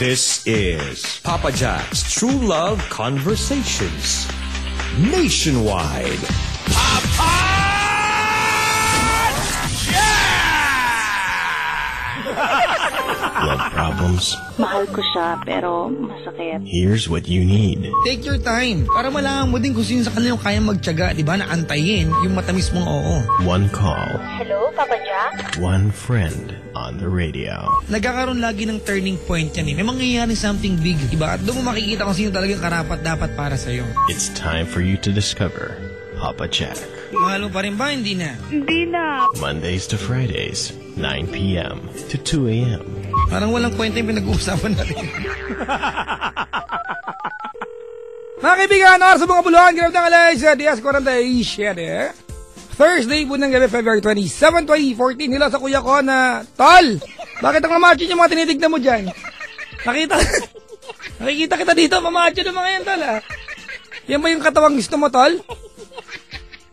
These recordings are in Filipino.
This is Papa Jack's True Love Conversations. Nationwide. Papa Love problems? Mahal ko siya, pero masakit. Here's what you need. Take your time para malaman mo din kung sino sa kanila yung kayang magtiyaga, di ba, na antayin yung matamis mong oo. One call. Hello, Papa Jack? One friend on the radio. Nagkakaroon lagi ng turning point yan eh. May mangyayari something big, di ba? At doon mo makikita kung sino talagang karapat-dapat para sa'yo. It's time for you to discover Papa Jack. Mahal mo pa rin ba? Hindi na. Hindi na. Mondays to Fridays, 9 p.m. to 2 a.m. Parang walang kwenta yung pinag-uusapan natin. Mga kaibigan, oras sa mga buluhan, grab ng alay sa DS47. Thursday po ng gabi, February 27, 2014. Nila sa kuya ko na, Tol, bakit ang mamacho yung mga tinitignan mo dyan? Nakikita kita dito, mamacho ng mga yan, Tol. Yan ba yung katawang gusto mo, Tol?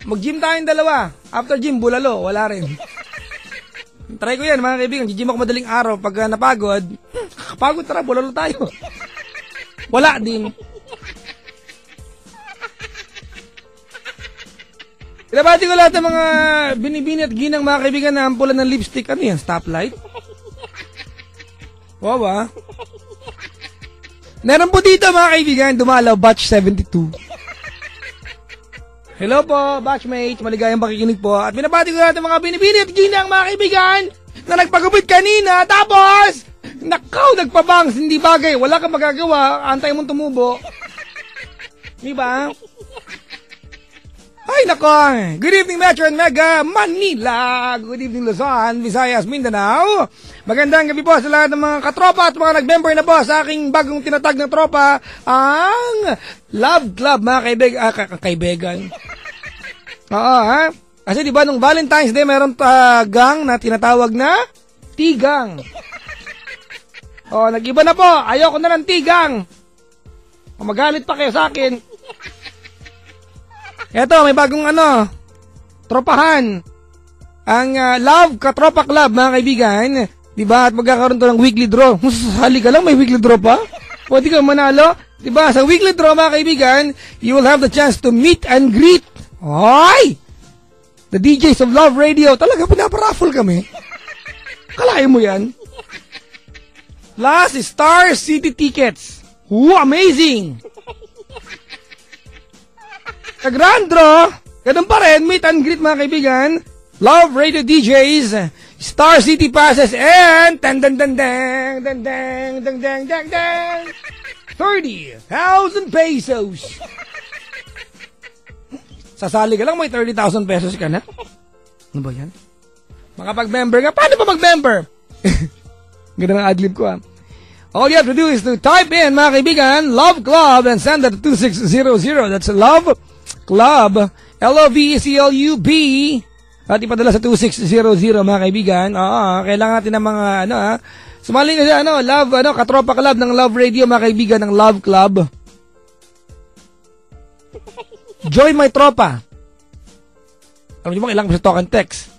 Mag-gym tayong dalawa. After gym, bulalo. Wala rin. Try ko yan, mga kaibigan. Gym ako madaling araw. Pag napagod, kapagod, tara, bulalo tayo. Wala din. Ilabati ko lahat ng mga binibini at ginang mga kaibigan na ampulan ng lipstick. Ano yan? Stoplight? Wow, ah. Meron po dito, mga kaibigan, dumalaw, batch 72. Hello po, batchmates. Maligayang pakikinig po. At binabati ko natin mga binibini at ginang mga kaibigan na nagpagupit kanina. Tapos, nakaw, nagpabangs. Hindi bagay. Wala kang magagawa. Antay mong tumubo. Diba? Ay, nako. Good evening, Metro and Mega Manila. Good evening, Luzon, Visayas, Mindanao. Magandang gabi po sa lahat ng mga katropa at mga nag-member na po sa aking bagong tinatag na tropa, ang Love Club, mga kaibigan. Oo, ha? Kasi diba nung Valentine's Day, meron gang na tinatawag na tigang. O, nag-iba na po. Ayoko na ng tigang. O, magalit pa kayo sa akin. Eto, may bagong tropahan. Ang Love Katropa Club, mga kaibigan. Diba? At magkakaroon to ng weekly draw. Sasali ka lang, may weekly draw pa? Pwede ka manalo. Diba? Sa weekly draw, mga kaibigan, you will have the chance to meet and greet. Hoy! The DJs of Love Radio. Talaga, pinaparaffle kami. Kalahin mo yan. Plus, Star City tickets. Ooh, amazing! Sa grand draw, ganun pa rin, meet and greet, mga kaibigan. Love Radio DJs, Star City passes, and 30,000 pesos. Sasali ka lang, may 30,000 pesos ka na. Ano ba yan? Makapag-member ka, paano pa mag-member? Ganda ng adlib ko, ha. All you have to do is to type in, mga kaibigan, Love Club, and send that to 2600. That's Love Club, LOVECLUB, at ipadala sa 2600, mga kaibigan. Kailangan natin ng mga, sumali ka sa, Love, Katropa Club ng Love Radio, mga kaibigan, ng Love Club. Join my tropa. Alam niyo ba, kailangan ko sa talk and text.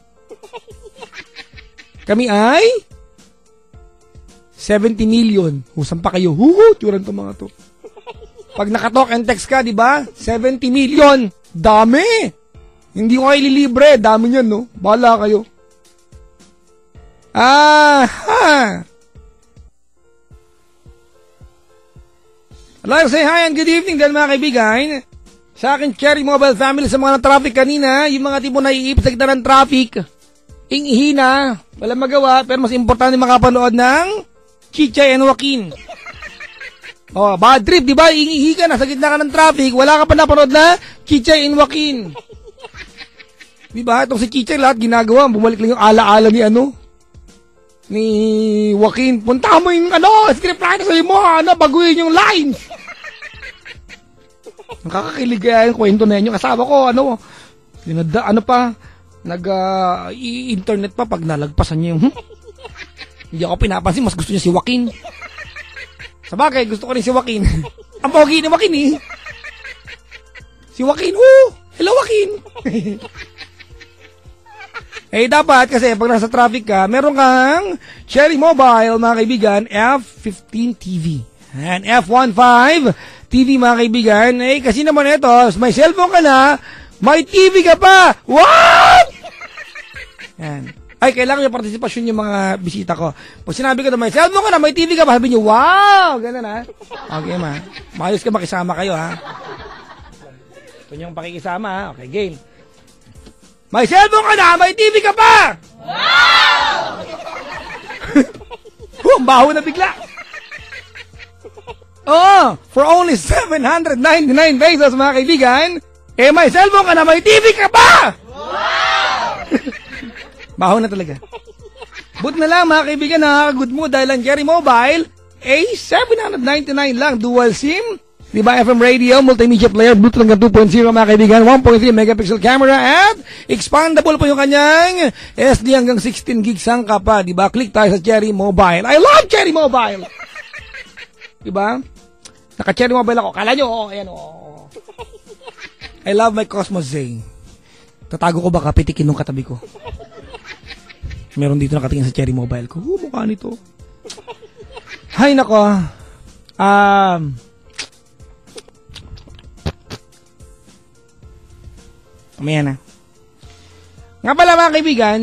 Kami ay 70 million. Husan pa kayo. Turan to mga to. Pag naka-talk and text ka, di ba? 70 million. Dami. Hindi ko kayo ililibre. Dami niyan, no? Bahala kayo. I'd like to say hi and good evening din, mga kaibigan. Sa akin, Cherry Mobile Family, sa mga na-traffic kanina, yung mga tipo na iipit sa kita ng traffic, ingihina, walang magawa, pero mas importante makapanood ng Chichay and Joaquin. Bad trip, di ba? Ingihi ka, nasa gitna ka ng traffic, wala ka pa napanood na Chichay and Joaquin. Di ba? Itong si Chichay, lahat ginagawa, bumalik lang yung ala-ala ni Joaquin. Punta mo yung script writer sa'yo mo, baguhin yung lines. Nakakakilig kaya yung kwento na yun. Yung asawa ko, nag-internet pa pag nalagpasan niya yung, hindi ako pinapansin, mas gusto niya si Joaquin. Sabagay, gusto ko rin si Joaquin. Ang pogi ni Joaquin, eh. Si Joaquin, hello Joaquin. Eh, dapat kasi pag nasa traffic ka, meron kang Cherry Mobile, mga kaibigan, F15 TV. And F15 TV, mga kaibigan. Eh, kasi naman ito, may cellphone ka na, may TV ka pa! What? Yan. Ay, kailangan yung partisipasyon yung mga bisita ko. Pag sinabi ko na may cellphone ka na, may TV ka pa, sabi nyo, wow! Ganun ha. Okay, ma. Maayos ka makisama kayo ha. Ito yung pakikisama ha. Okay, game. May cellphone ka na, may TV ka pa! Wow! Ang baho na bigla. Oh, for only 799 pesos, mga kaibigan, eh may cellphone ka na, may TV ka pa! Wow! Baho na talaga. But na lang, mga kaibigan, nakaka-good mood dahil ang Cherry Mobile, eh 799 lang, dual SIM, diba, FM radio, multimedia player, Bluetooth hanggang 2.0, mga kaibigan, 1.3 megapixel camera, at expandable po yung kanyang SD hanggang 16 gigs ang kapa, diba? Click tayo sa Cherry Mobile. I love Cherry Mobile! Diba? Naka-Cherry Mobile ako. Kala nyo, ayan, I love my Cosmos Zay. Tatago ko baka pitikin nung katabi ko. Meron dito nakatingin sa Cherry Mobile ko. Mukha nito. Hay, nako. Mamaya na. Nga pala, mga kaibigan,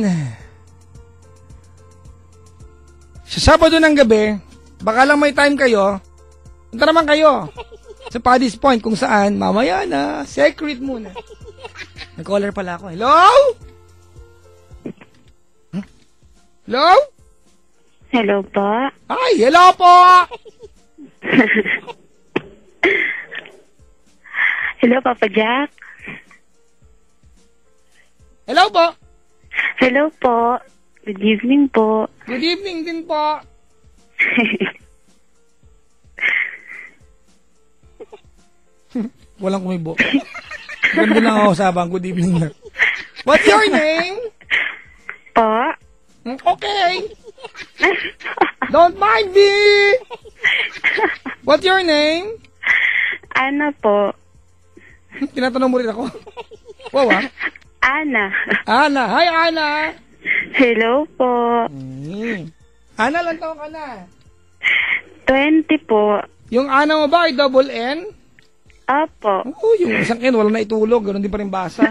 sa Sabado ng gabi, baka lang may time kayo, punta naman kayo sa Paddy's Point kung saan, mamaya na, secret muna. Nag-caller pala ako. Hello? Hello? Hello po. Ay, hello po! Hello, Papa Jack. Hello po! Hello po. Good evening po. Good evening din po. Walang kumibo. Ganda lang ako sabang. Good evening na. What's your name? Po? Okay. Don't mind me. What's your name? Ana po. Tinatanong mo rin ako. Wow, ha? Ana. Ana. Hi, Ana. Hello po. Ana, lang taon ka na? 20 po. Yung Ana mo ba ay double N? Apo. Oo, yung isang N, wala na itulog. Ganon din pa rin basa.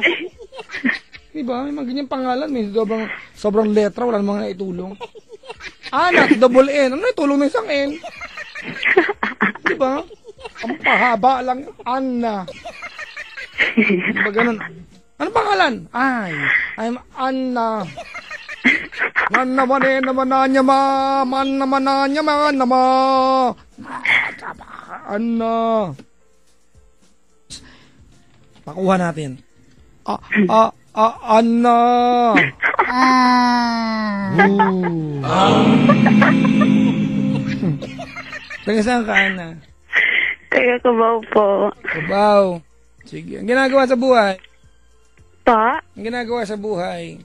Diba? May mga ganyang pangalan. May sobrang letra, wala namang naitulong. Ana, double N. Ano naitulong ng isang N? Diba? Ang pahaba lang. Ana. Diba ganon? Ano pangalan? Ay, I'm Anna. Man naman nanya ma. Man naman nanya ma. Anna. Pakuha natin. Anna. Taga saan ka, Anna? Taga Cubao po. Cubao. Sige. Ang ginagawa sa buhay? Pa? Ang ginagawa sa buhay?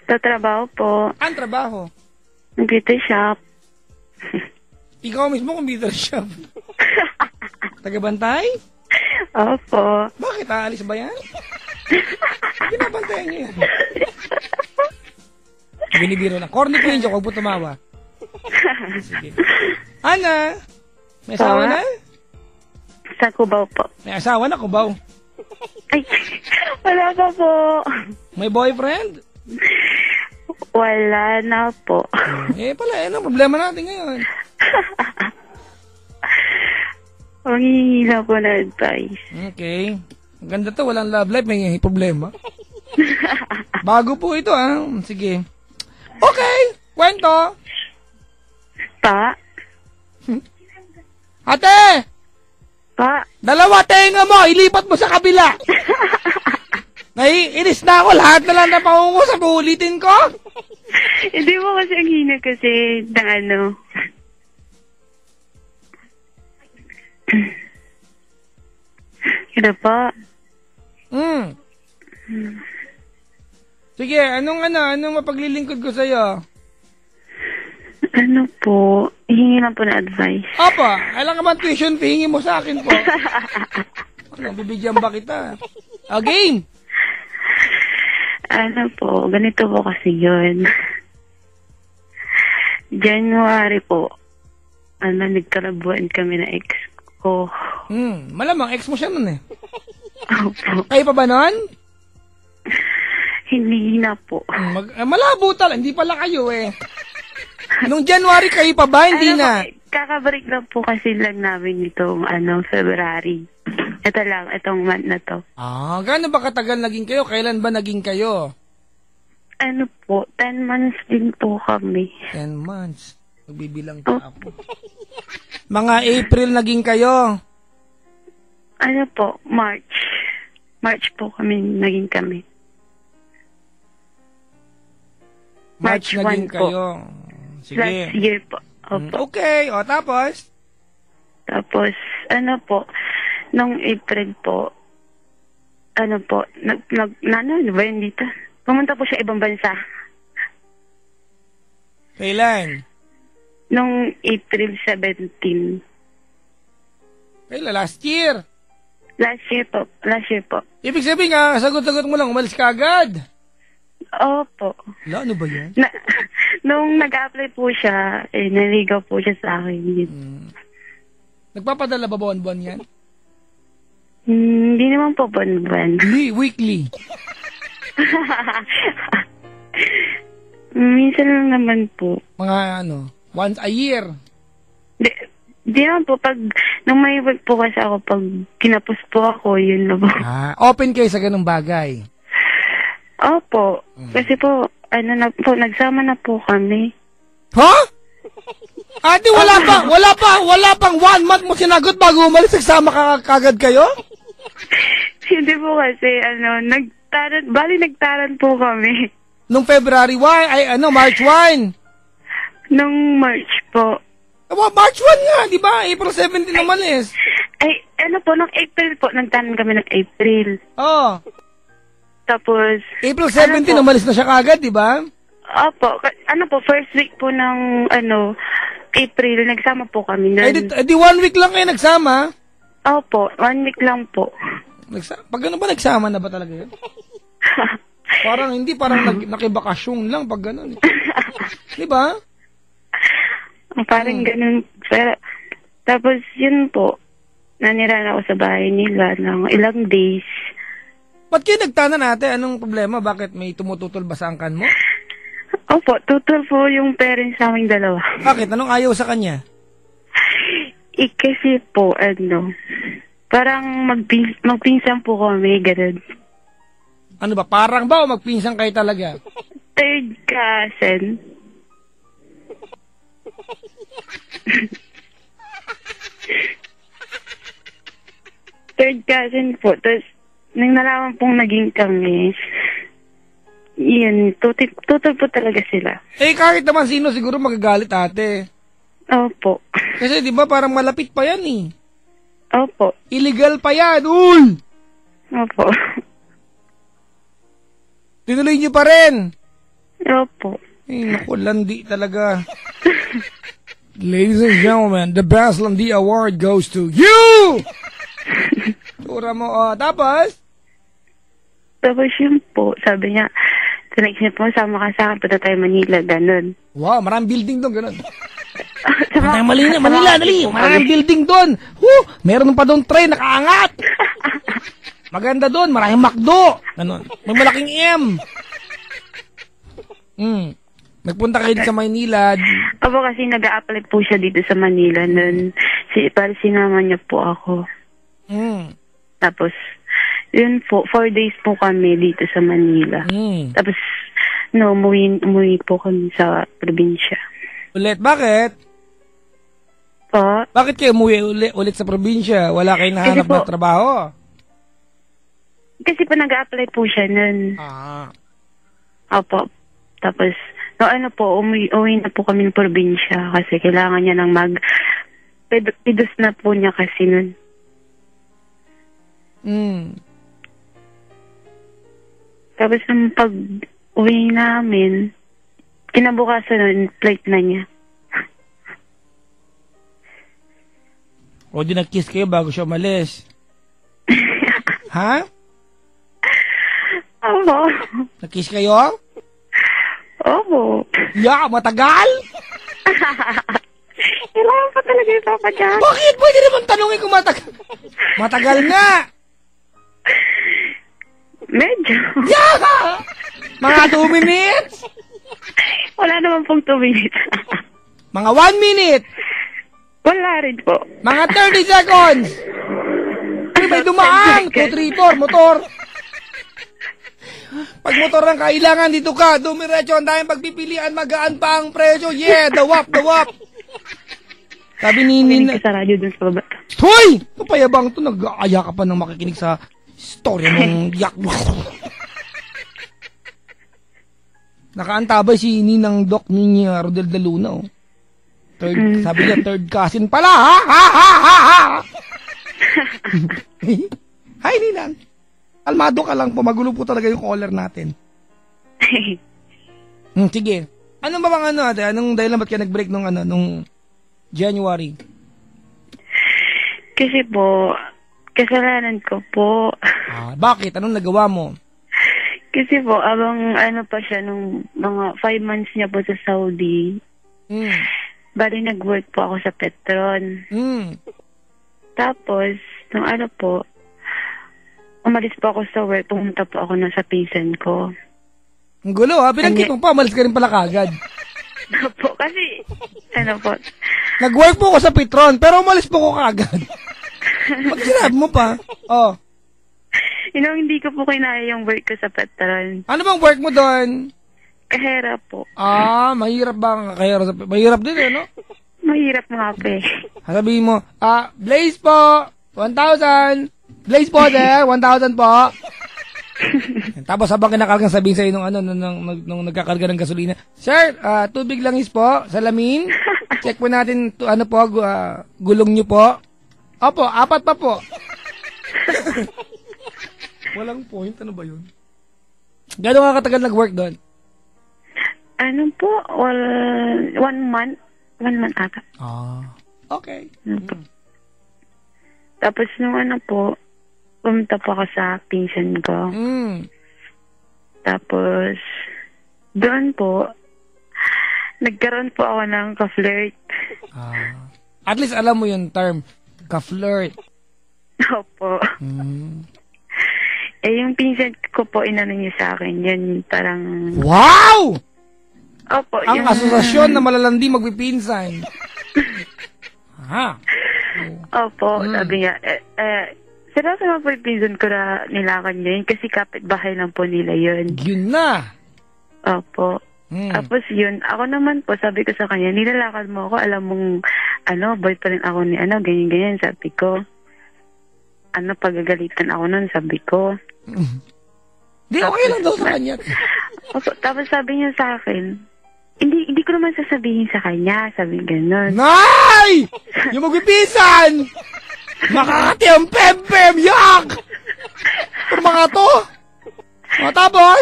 Tatrabaho po. Ang trabaho? Computer shop. Ikaw mismo computer shop. Tagabantay? Opo. Bakit? Aalis ba yan? Binabantayan niyo yan. Binibiro na. Corny queen joke, huwag po tumawa. Sige. Ana, may asawa na? Sa Cubao po. May asawa na, Cubao. Ay, wala pa po. May boyfriend? Wala na po. Eh pala, ano problema natin ngayon? Manghihila po na advice. Okay. Ang ganda to, walang love life, may problema. Bago po ito, ah. Sige. Okay, kwento. Pa? Ate! Pa? Dalawa tenga mo, ilipat mo sa kabila. Naiinis na ako, lahat na lang na pangungusap, ulitin ko. Hindi mo kasi ang hina kasi ng ano. Kaya pa? Sige, anong mapaglilingkod ko sa'yo? Ano po? Hingi lang po na advice. Apa, kailan ka man tuition fee, hingi mo sa akin po. Ano, bibigyan ba kita? A game? Ano po, ganito po kasi yun. January po, nagkalabuan kami na ex ko. Malamang ex mo siya nun eh. Opo. Kayo pa ba nun? Hindi na po. Malabo talaga, hindi pala kayo eh. Nung January kayo pa ba? Hindi na. Kakabalik lang po kasi lang namin itong February. Ito lang, itong month na to. Gaano ba katagal naging kayo? Kailan ba naging kayo? Ano po, 10 months din po kami. 10 months. Magbibilang pa ako. Mga April naging kayo? Ano po, March. March po naging kami. March naging 1 kayo. Sige. Last year po. Opo. Okay, tapos? Tapos, ano po, nung April po, ano ba yun dito? Pumunta po siya ibang bansa. Kailan? Nung April 17. Kailan? Last year? Last year po. Ibig sabihin nga, sagot-sagot mo lang, umalis ka agad. Opo. Ano ba yan? Nung nag-apply po siya, naligaw po siya sa akin. Nagpapadala ba buwan-buwan yan? Hindi naman po buwan-buwan. Weekly. Minsan lang naman po. Mga once a year. Di naman po, nung may work po kasi ako, pag kinapos po ako, yun na po. Open kayo sa ganung bagay? Opo. Kasi po, nagsama na po kami. Ha? Ate, wala pang 1 month mo sinagot bago umalis, nagsama ka kagad kayo? Hindi po kasi, nagtaran po kami. Nung February 1, March 1. Nung March po. March 1 nga, di ba? April 17 umalis. Nung April po, nagtaran kami ng April. Tapos, April 17, umalis na siya kagad, di ba? Opo. First week po ng, April, nagsama po kami. Di 1 week lang kayo nagsama? Opo, 1 week lang po. Pag ba nagsama na ba talaga yun? Parang nakibakasyon lang pag gano'n. Di ba? Parang ganun. Pero, tapos yun po, nanira na ako sa bahay nila ng ilang days. Ba't kayo nagtanan ate? Anong problema? Bakit may tumututol ba sa angkan mo? Opo, tutol po yung parents naming dalawa. Bakit? Anong ayaw sa kanya? Kasi po, parang magpinsan po kami, ganun. Ano ba? Parang ba o magpinsan kayo talaga? Third cousin. Third cousin po. Tapos, nang nalaman pong naging kami, yun, tutol po talaga sila. Kahit naman sino siguro magagalit ate. Opo. Kasi di ba parang malapit pa yan eh. Opo. Illegal pa yan, uy! Opo. Tinuloy niyo pa rin. Opo. Naku, landi talaga. Ladies and gentlemen, the best Landi Award goes to you! Tura mo, tapos? Tapos yun po, sabi niya, next niya po, sama ka sa akin, punta tayo Manila, ganun. Wow, maraming building doon, ganun. Manila, dali, maraming building doon. Meron pa doon train, nakaangat. Maganda doon, maraming McDo. Ganun. May malaking M. Nagpunta kayo sa Manila. Opo, kasi nag-a-apply po siya dito sa Manila nun. Para sinama niya po ako. Tapos, yun po, 4 days po kami dito sa Manila. Tapos, umuwi po kami sa probinsya. Ulit, bakit? Po? Bakit kayo umuwi ulit sa probinsya? Wala kayong nahanap na trabaho? Kasi po nag-a-apply po siya nun. Opo. Tapos, uwi na po kami ng probinsya kasi kailangan niya ng pidos na po niya kasi nun. Tapos nung pag-uwi namin, kinabukasan nun, flight na niya. O di nag-kiss kayo bago siya umalis? Ha? Opo. Nag-kiss kayo? Opo. Yeah, matagal? Kailangan pa talaga yung papa dyan. Bakit? Pwede naman tanongin kung matagal. Matagal nga. Medyo. Yeah! Mga 2 minutes? Wala naman pong 2 minutes. Mga 1 minute? Wala rin po. Mga 30 seconds? May dumaan. 2, 3, 4, motor. Pag motor ang kailangan, dito ka. Dumiretso ang tayong pagpipilian. Magaan pa ang presyo. Yeah, the wap. Sabi ni Nina. Sa radyo dun sa baba. Hoy! Papayabang to. Nag-aaya ka pa ng makikinig sa storya mong yak. Nakaantabay si Ninang Doc ni Rodel de Luna. Oh. Sabi niya, third cousin pala. Ha? Hi, Ninang. Almado ka lang po. Magulo po talaga yung caller natin. Sige. Ano ba bang ate? Anong dahilan ba't ka nag-break nung January? Kasi po, kasalanan ko po. Bakit? Anong nagawa mo? Kasi po, abang pa siya nung mga 5 months niya po sa Saudi. Bali nag-work po ako sa Petron. Tapos, nung po, umalis po ako sa work, pumunta po ako na sa pinsan ko. Ang gulo pinagkit mo pa, umalis ka rin pala kagad. Po, kasi, po. Nag-work po ako sa Petron, pero umalis po ako kagad. Pag sinabi mo pa, Hindi ko po kinaya yung work ko sa Petron. Ano bang work mo doon? Kahera po. Mahirap bang kahera? Mahirap din no? Mahirap nga po eh. Sabihin mo, Blaze po, 1,000. Blaze po there, 1,000 po. Tapos habang kinakargang sabihin sa'yo nung nagkakarga ng gasolina, Sir, tubig langis po, salamin. Check po natin, gulong nyo po. Opo, 4 pa po. Walang point, ano ba yun? Gano'n ka katagal nag-work doon? Po, 1 month. 1 month ata. Okay. Tapos nung po, pumunta po ako sa pinsan ko. Tapos, doon po, nagkaroon po ako ng ka-flirt. At least alam mo yung term, ka-flirt. Opo. Yung pinsan ko po, inano niya sa akin, yun parang... Wow! Opo. Ang asosasyon na malalandi magpipinsan. Opo, sabi niya, seryoso naman po yung pinsan ko na nilakan niya yun kasi kapitbahay lang po nila yun. Yun na! Opo. Tapos yun, ako naman po, sabi ko sa kanya, nilalakad mo ako, alam mong, boyfriend ako ni ganyan-ganyan, sabi ko. Pagagalitan ako nun, sabi ko. Di, okay lang daw sa kanya. Opo, tapos sabi niya sa akin, hindi ko naman sasabihin sa kanya, sabi gano'n. Nay! Yung magpipisan! Makakati ang pem-pem, yak! Pero mga to! Tapos?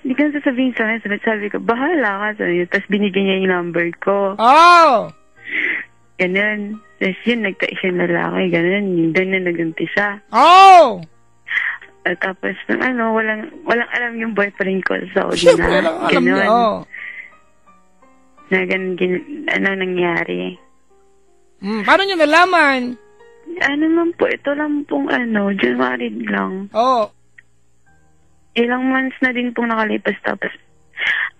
Hindi ko naman sasabihin sa kanya, sabi ko, bahala ka, sabi niya. Tapos binigyan niya yung number ko. Ganun. Tapos yun, nagtais yung lalaki, ganun. Doon na nag-umpisa. Tapos, walang alam yung boyfriend ko sa Saudi na. Siyempre, lang alam niya, Na ganun, nangyari. Paano niyo nalaman? Man po, ito lang pong January lang. Ilang months na din pong nakalipas, tapos,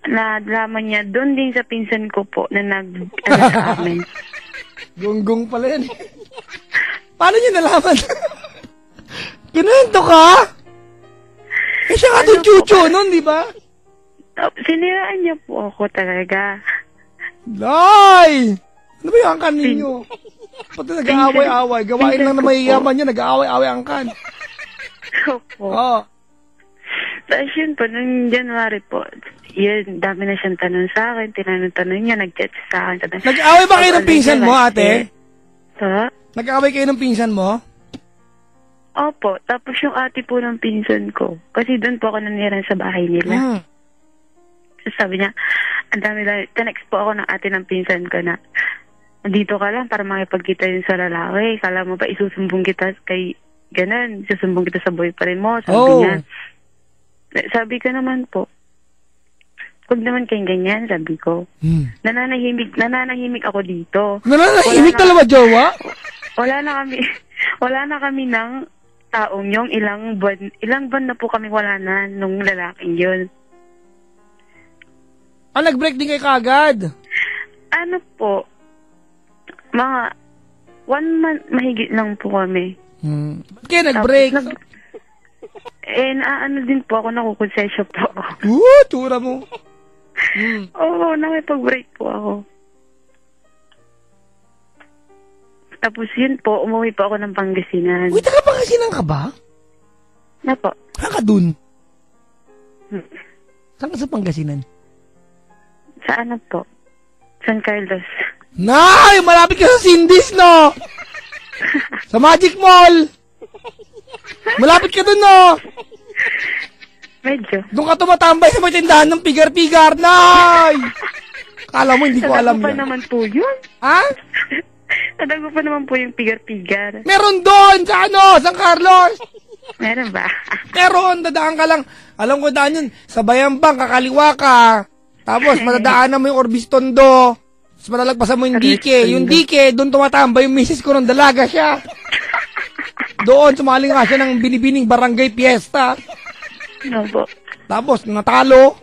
nalaman niya, doon din sa pinsan ko po, na sa amin. Gonggong pala yan. Paano niyo nalaman? Kinento ka? Siya nga itong chucho nun, di ba? Siniraan niya po ako talaga. Nay! Ano ba yung angkan ninyo? Pati nag-aaway-aaway. Gawain lang na mayayaman niya, nag-aaway-aaway angkan. Opo. Tapos yun po, noong January po, yun, dami na siyang tanong sa akin, tinanong niya, nag-chat sa akin. Nag-aaway ba kayo ng pinsan mo, ate? Nag-aaway kayo ng pinsan mo? Opo, tapos yung ate po ng pinsan ko, kasi doon po ako nanira sa bahay nila. So sabi niya, ang dami lang, tenext po ako ng ate ng pinsan ko na, dito ka lang para makipagkita yun sa lalaki. Kala mo ba isusumbong kita kay, ganun, isusumbong kita sa boyfriend mo, sabi niya. Sabi ko naman po, huwag naman kayong ganyan, sabi ko. Nananahimik ako dito. Nananahimik talaga, jowa? Wala na kami ng taong yung ilang buwan na po kami wala na nung lalaking yun. Nag-break din kayo kagad? Ano po, mga 1 month mahigit lang po kami. Ba't kayo nag-break? Naano din po ako, nakukonsensya po ako. Tura mo. Oo, nakipag-break po ako. Tapos yun po, umuwi po ako ng Pangasinan. Uy, taga Pangasinan ka ba? Na po. Saan ka dun? Saan ka sa Pangasinan? Sa ano po? San Carlos. Nay! Malapit ka sa Cindy's, no? Sa Magic Mall. Malapit ka dun, no? Medyo. Doon ka tumatambay sa may tindahan ng pigar-pigar, Nay! Kala mo, hindi ko alam yan. Nadago pa naman po yun. Ha? Nadago pa naman po yung pigar-pigar. Meron doon! Sa San Carlos! Meron ba? Meron, dadaan ka lang. Alam ko daan yun. Sa Bayambang, kakaliwa ka. Tapos, madadaanan mo yung Orbistondo. Tapos, malalagpasan mo yung dike. Yung dike, doon tumatambay yung misis ko nung dalaga siya. Doon, sumali nga siya ng binibining barangay fiesta. No po. Tapos, natalo.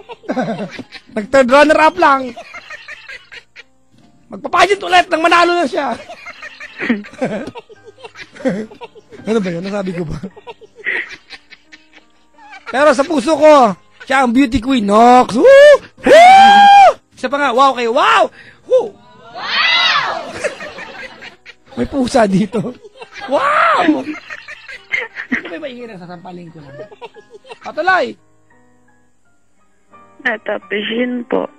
Nag-third runner-up lang. Magpapagent ulit nang manalo na siya. Ano ba yun? Nasabi ko ba? Pero sa puso ko, siya ang beauty queen, Nox. Woo! Woo! Isa pa nga, wow kayo, wow! Woo! Wow! May pusa dito. Wow! Ano ba yung maingay na sasampalin ko lang? Patuloy! Tapos yun po.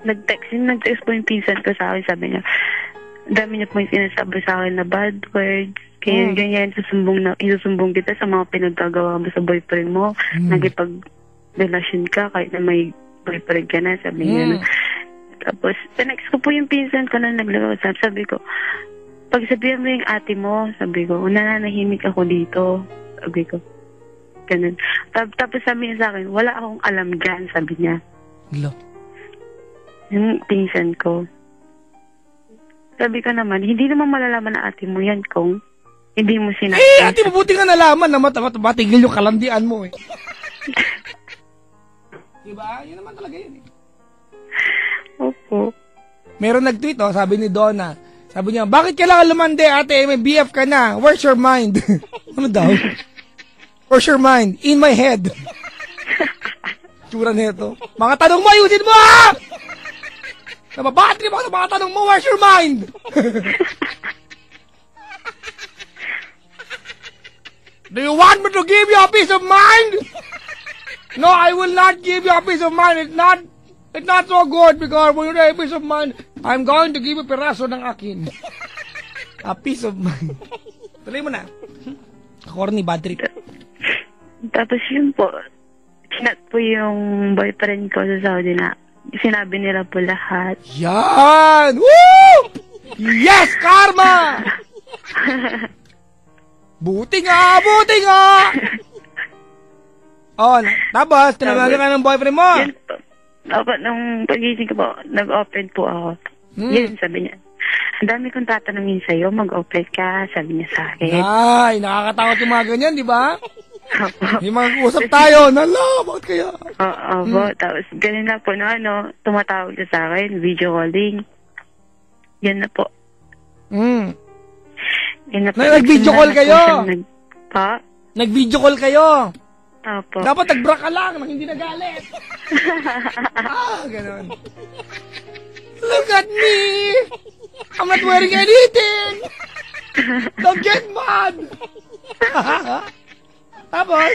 Nag-text po yung pinsan ko sa akin, sabi niya, dami niya po yung sinasabi sa akin na bad words, kaya ganyan, isusumbong kita sa mga pinagkagawa mo sa boyfriend mo, nagipag-relasyon ka kahit na may boyfriend ka na, sabi niya. Tapos, next ko po yung pinsan ko na naglalasap, sabi ko, pagsabihan mo yung ate mo, sabi ko, nananahimik ako dito, sabi ko, ganun. Tapos sabi niya sa akin, wala akong alam dyan, sabi niya. Hello? Yung pinsan ko. Sabi ko naman, hindi naman malalaman na ate mo yan kung hindi mo sinabi. Ate, mabuti nga nalaman na matigil yung kalandian mo eh. Diba? Yun naman talaga yun eh. Opo. Meron nag-tweet sabi ni Donna. Sabi niya, bakit kailangan lumande ate? May BF ka na. Where's your mind? Ano daw? Where's your mind? In my head. Tsura nito. Mga tanong mo, ayusin mo ha! Nababatri mo sa mga tanong mo, where's your mind? Do you want me to give you a piece of mind? No, I will not give you a piece of mind. It's not so good because when you have a piece of mind, I'm going to give you piraso ng akin. A piece of mind. Tuloy mo na. Corny bad trip. Tapos yun po, chinat po yung boyfriend ko sa Saudi na sinabi nila po lahat. Yan! Woo! Yes, karma! Buti nga! Buti nga! Tapos, tinawagan ka ng boyfriend mo. Yun po. Dapat nung pagising ko po, nag-open po ako. Yun, sabi niya. Ang dami kong tatanungin sa'yo, mag-open ka, sabi niya sa akin. Ay, nakakatakot yung mga ganyan, di ba? Yung mga usap tayo, nala, bakit kaya? Oo, tapos ganun na po na tumatawag siya sa akin, video calling. Yan na po. Yan na po. Nag-video call kayo? Pa? Nag-video call kayo? Opo. Dapat nag-bra ka lang nang hindi nagalit. Ganun. Look at me! I'm not wearing anything! Don't get mad! Tapos?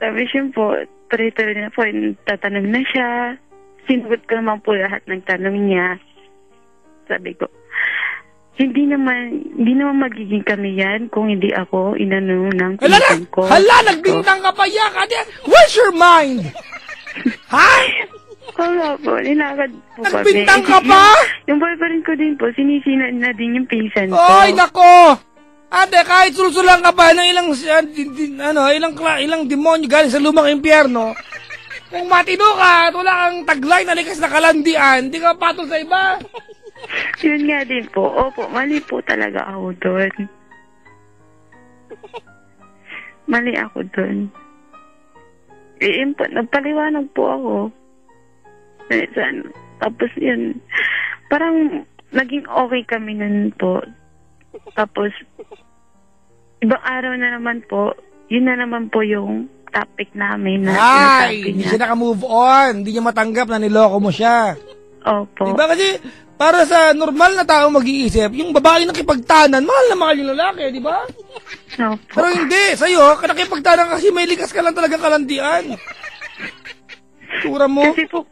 Tapos yun po, tuloy-tuloy na po, tatanong na siya. Sinugot ko naman po lahat ng tanong niya. Sabi ko, hindi naman magiging kami yan kung hindi ako inano ng pinsan ko. Hala, nagbintang ka pa yan! Where's your mind? Ha? Wala po, nilakad po kami. Nagbintang ka pa? Yung boyfriend ko din po, sinisina na din yung pinsan ko. Ay, nako! Ate, kahit sulsulan ka pa ng ilang demonyo galing sa lumang impyerno, kung matino ka at wala kang taglay na likas na kalandian, di ka patol sa iba. Yun nga din po. Opo, mali po talaga ako doon. Mali ako doon. Nagpaliwanag po ako. Tapos yun, parang naging okay kami nun po. Tapos, ibang araw na naman po, yun na naman po yung topic namin na ay, hindi siya naka-move on. Hindi niya matanggap na niloko mo siya. Opo. Diba kasi, para sa normal na tao mag-iisip, yung babae nakipagtanan, mahal na mahal yung lalaki, di ba? Opo. Pero hindi, sa'yo, nakipagtanan kasi may likas ka lang talagang kalandian. Tura mo. Kasi po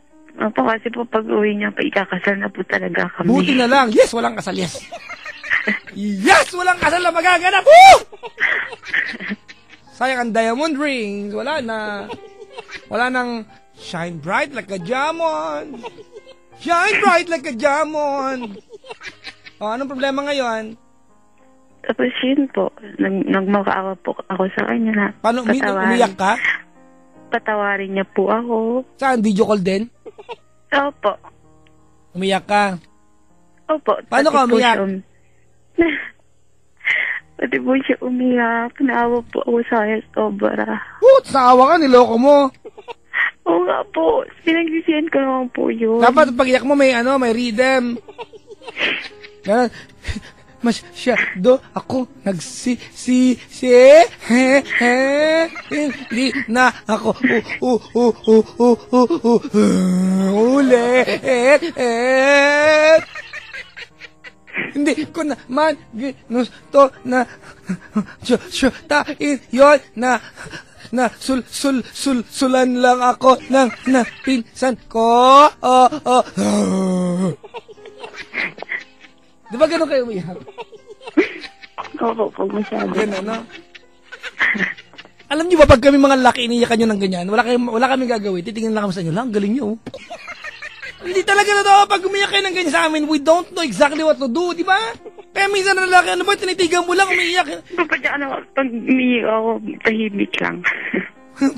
pag uwi niya pa, ikakasal na po talaga kami. Buti na lang. Yes, walang kasal, yes. Yes, walang kasal na magaganap. Woo! Sayang ang diamond rings. Wala na. Wala nang shine bright like a diamond. Shine bright like a diamond. Anong problema ngayon? Tapos yun po, nagmakaawa po ako sa kanya na Paano, umiyak ka? Patawarin niya po ako. Saan? Video call din? Opo. Umiyak ka? Opo. Paano ka umiyak? Pati po siya umiyak. Naawa po ako sa kanya sobra. Naawa ka, niloko mo. Oo nga po. Pinagsisihan ko naman po yun. Dapat pag iyak mo may rhythm. Ganun. Masyado ako hindi na ako ulit. Hindi ko naman ginusto na tain yon na sulan lang ako ng pinsan ko. Di ba ganun kayo umiyak? Opo, pag masyado. Ganun, no? Alam niyo ba, pag kami mga laki, iniyakan nyo ng ganyan, wala kami gagawin, titingnan lang kami sa inyo lang, galing nyo. Hindi talaga na to, pag umiyak kayo ng ganyan sa amin, we don't know exactly what to do, di ba? Kaya minsan na lalaki, ano ba, tinitigan mo lang, umiiyak. Pag umiiyak ako, tahimik lang.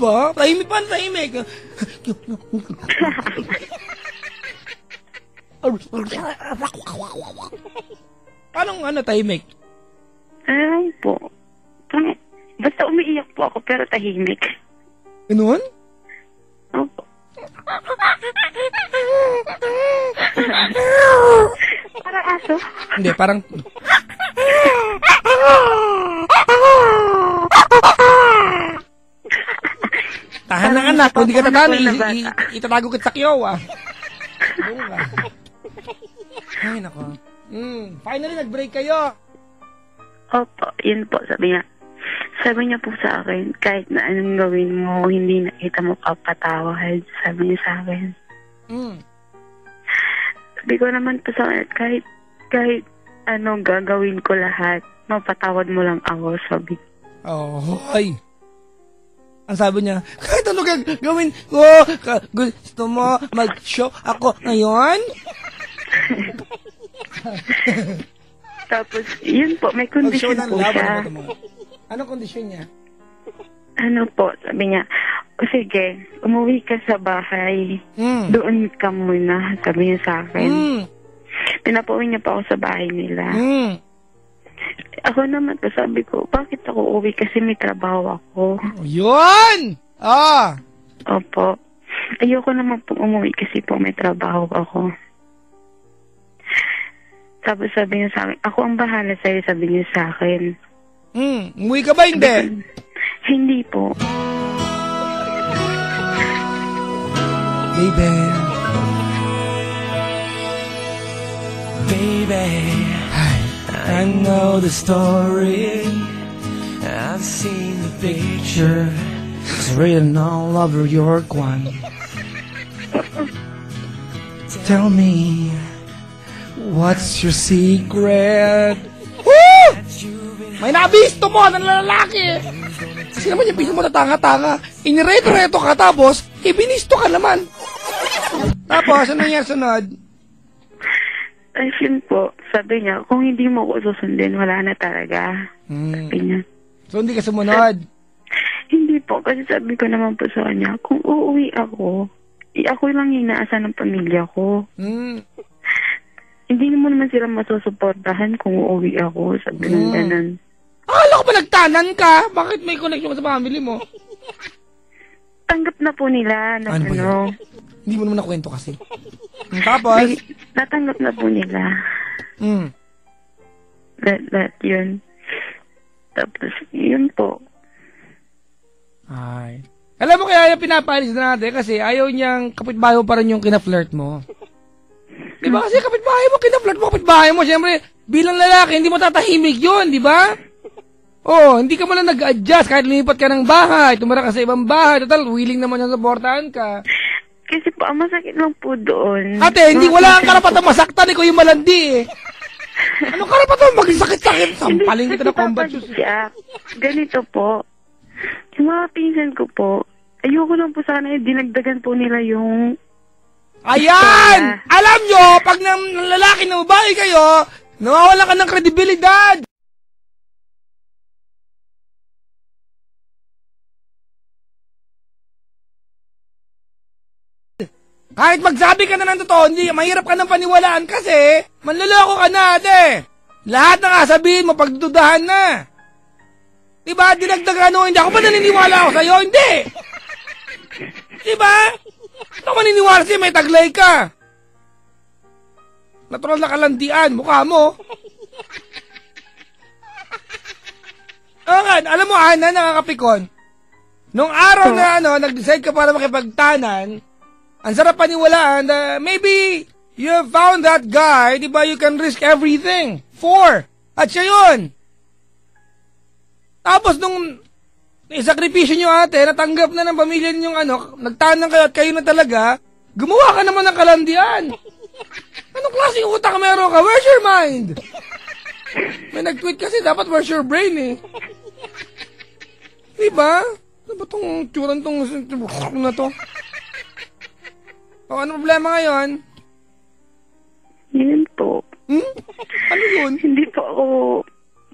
Ba? Tahimik pa, tahimik. Anong tahimik? Ayun po. Basta umiiyak po ako pero tahimik. Ganun? Opo. Parang aso? Hindi, parang... Tahan ng anak, kung hindi ka tatahan, itatago kita sa kiyaw, Bunga. Ay, nako. Finally, nag-break kayo. Opo, yun po, sabi niya po sa akin, kahit na anong gawin mo, hindi na kita mo papatawad, sabi niya sa akin. Sabi ko naman po sa akin, kahit anong gagawin ko lahat, mapatawad mo lang ako, sabi. Ay. Ang sabi niya, kahit ano gagawin ko, gusto mo mag-show ako ngayon? Tapos, yun po, may kondisyon po siya. Anong kondisyon niya? Ano po, sabi niya, sige, umuwi ka sa bahay. Doon ka muna, sabi niya sa akin. Pinapauwi niya pa ako sa bahay nila. Ako naman po, sabi ko, bakit ako uwi? Kasi may trabaho ako. Yun! Opo. Ayoko naman po umuwi kasi po may trabaho ako. Tapos sabi niya sa akin, ako ang bahala sa'yo, sabi niya sa akin. Umuwi ka ba hindi? Hindi po. Baby, I know the story. I've seen the picture. It's written all over your Kwan. Tell me, what's your secret? Woo! May nabisto mo ng lalaki. Kasi naman yung piso mo na tanga-tanga. Inireto-reto ka tapos, ibinisto ka naman. Tapos, ano nangyari sunod? Ay, yun po, sabi niya, kung hindi mo ko susundin, wala na talaga. Sabi niya. So, hindi ka sumunod? Hindi po, kasi sabi ko naman po sa kanya, kung uuwi ako, ako lang yung inaasahan ng pamilya ko. Hindi naman sila masusuportahan kung uuwi ako. Sabi ng ganun. Akala ko ba nagtanan ka? Bakit may connection ka sa family mo? Tanggap na po nila na ano. Hindi mo naman nakwento kasi. Tapos? Natanggap na po nila. That yun. Tapos, yun po. Ay. Alam mo kaya yung pinapalis na natin kasi ayaw niyang kapitbahay mo pa rin yung kina-flirt mo. Di ba? Kasi kapitbahay mo, kina-flirt mo, kapitbahay mo. Siyempre, bilang lalaki, hindi mo tatahimik yun, di ba? Hindi ka mo lang nag-adjust kahit lumipat ka ng bahay, tumira ka sa ibang bahay. Total, willing naman yung supportahan ka. Kasi po, ang masakit lang po doon. Ate, hindi wala kang karapatan masaktan, ikaw yung malandi eh. Anong karapatan? Mag-sakit-sakit. Sampaling kita na combat shoes. Ganito po. Yung mga pinsan ko po, ayoko lang po sana dinagdagan po nila yung... Ayan! Alam nyo, pag ng lalaki na babae kayo, nawawala ka ng kredibilidad. Kahit magsabi ka na ng totoo, hindi, mahirap ka ng paniwalaan kasi manloloko ka na, ate. Lahat na kasabihin mo, pagdudahan na. Diba? Dinagdagan mo, hindi ako ba naniniwala ako sa'yo? Hindi! Diba? Hindi ako maniniwala sa'yo, may taglay ka. Natural na kalandian, mukha mo. Alam mo, Ana, nakakapikon. Nung araw na nag-decide ka para makipagtanan, ang sarap paniwalaan na maybe you have found that guy, di ba, you can risk everything for. At siya yun. Tapos nung isakripisyo nyo ate, natanggap na ng pamilya ninyong nagtanang kayo at kayo na talaga, gumawa ka naman ng kalandian. Anong klaseng utak meron ka? Where's your mind? May nag-tweet kasi dapat where's your brain eh. Di ba? Ano ba tong tsuran tong na to? Ano problema ngayon? Yun po. Ano yun? Hindi po ako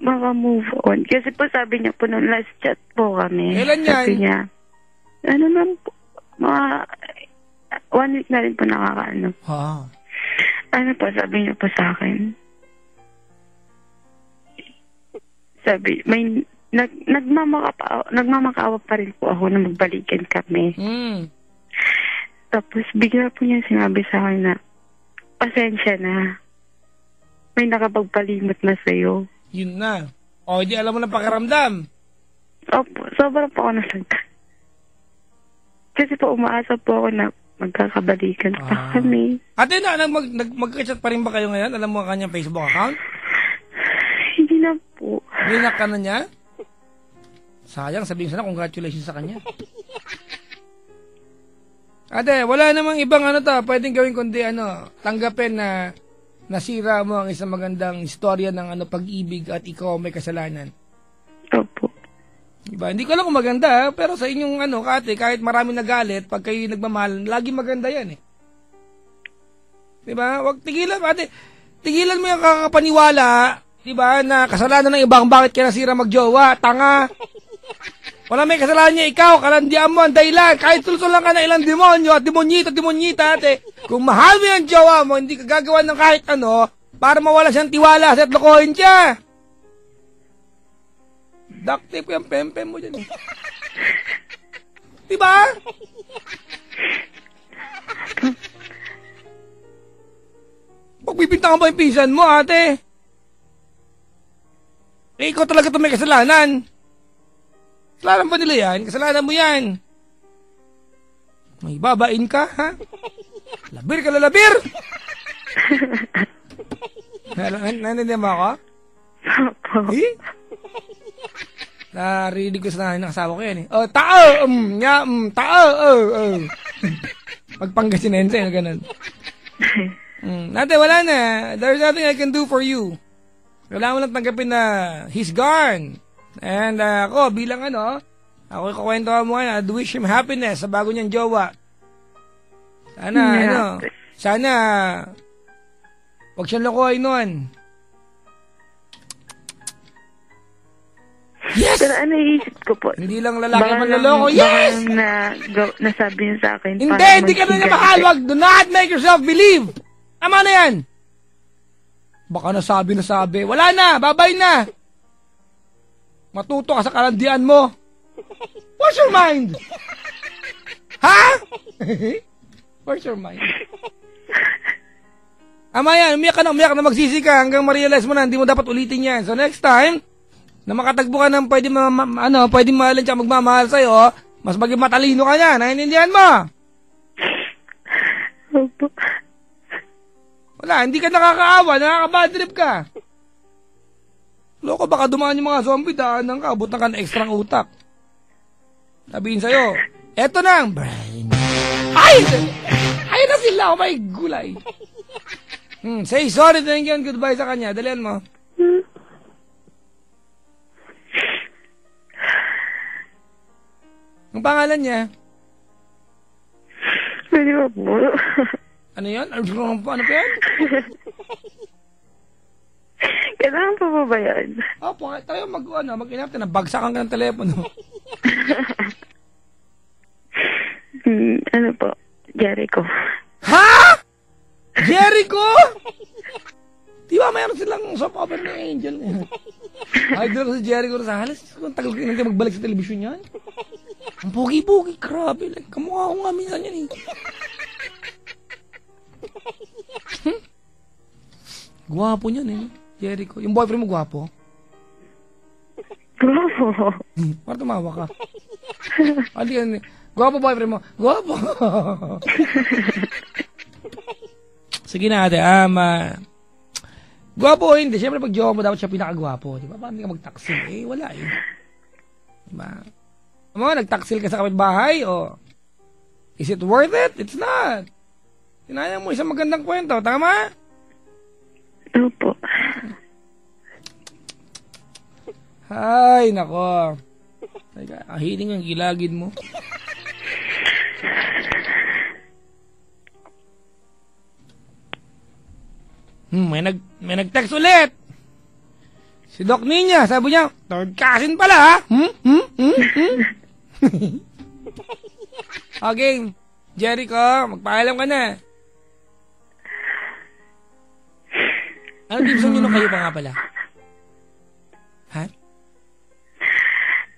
maka-move on. Kasi po sabi niya po nung last chat po kami. Kailan yan? Sabi niya, ano lang po, mga 1 week na rin po nakakaano. Ano po, sabi niya po sa akin. Sabi, may nagmamakaawa pa rin po ako na magbalikan kami. Tapos, bigla po niya sinabi sa akin na, pasensya na. May nakapagpalimot na sa'yo. Yun na. Hindi alam mo na pakiramdam. Opo, sobrang po ako nasagdan. Kasi po, umaasa po ako na magkakabalikan pa kami. Ate, mag-chat pa rin ba kayo ngayon? Alam mo ang kanyang Facebook account? Hindi na po. Blinak ka na niya? Sayang, sabihin sana, congratulations sa kanya. Ate, wala namang ibang pwedeng gawin kundi tanggapin na nasira mo ang isang magandang istorya ng pag-ibig at ikaw may kasalanan. Opo. Diba? Hindi ko alam kung maganda, pero sa inyong ate, kahit marami nagalit, pag kayo nagmamahal, lagi maganda yan eh. Diba? Wag tigilan, ate. Tigilan mo yung kakapaniwala, diba, na kasalanan ng ibang bakit ka nasira magjowa, tanga. Wala may kasalanan niya ikaw, kalandian mo ang dahilan. Kahit tulsul lang ka na ilang demonyo at demonyita, ate. Kung mahal mo yung jowa mo, hindi ka gagawa ng kahit para mawala siyang tiwala at lokohin siya. Duct tape yung pempem mo dyan. Diba? Pagbibintangan ba yung pinsan mo, ate? Ikaw talaga ito may kasalanan. Kasalanan ba nila yan? Kasalanan mo yan. May babain ka, ha? Labir ka, lalabir! Nandiyan ba ako? Eh? Narinig ko sa nanay ng asawa ko yan eh. Tao! Tao! Magpangasinense, ganun. Nate, wala na. There's nothing I can do for you. Kailangan mo lang tanggapin na he's gone. And ako, bilang ako ikukwento mo I'd wish him happiness sa bago niyang jowa. Sana, sana, huwag siyang lokohin nun. Yes! Pero ano iisip ko po? Hindi lang lalaki manloloko. Yes! Nasabi niya sa akin. Hindi ka na niya mahal. Wag, do not make yourself believe. Tama na yan. Baka nasabi. Wala na, babay na. Matuto ka sa kalandian mo. What's your mind? Ha? Where's your mind? Ama yan, umiyak na magsisi ka hanggang ma-realize mo na hindi mo dapat ulitin yan. So next time, na makatagbo ka ng pwede mahalin tsaka magmamahal sa'yo, mas maging matalino ka niya, naiintindihan mo? Opo. Wala, hindi ka nakakaawa, nakaka-bad trip ka. Loko, baka dumaan yung mga zombie, daanan ka, abutan ka ng ekstrang utak. Sabihin sa'yo, eto na ang brain. Ay na sila, oh my gulay. Say sorry, thank you, and goodbye sa kanya. Dalian mo. Ang pangalan niya? Pwede ba po? Ano yun? Ano pa yan? Kailangan pa ba yan? Opo, tayo mag-inap na bagsakan ka ng telepono. Ano po? Jericho. Ha? Jericho? Di ba mayroon silang soap opera na Angel? Idol si Jericho sa halos. Kung tagal ko hindi magbalik sa telebisyon yan. Ang pogi-pogi, grabe. Like, kamukha ko nga minsan yan eh. Gwapo niyan eh. Jericho. Yung boyfriend mo gwapo? Gwapo. Para tumawa ka. Ali yan eh. Gwapo boyfriend mo? Gwapo. Sige na ate, gwapo o hindi. Siyempre pag jowa mo dapat siya pinakagwapo. Diba? Paano hindi ka magtaksil? Eh, wala eh. Diba? Nagtaksil ka sa kapitbahay o is it worth it? It's not. Tinaya mo isang magandang kwento. Tama? Opo. Ay, nako. Ahiling ang gilagid mo. May nag-text ulit. Si Doc Ninya, sabi niya, third cousin pala ha? Okay, Jericho, magpaalam ka na. Anong team song nyo kayo pa nga pala? Ha?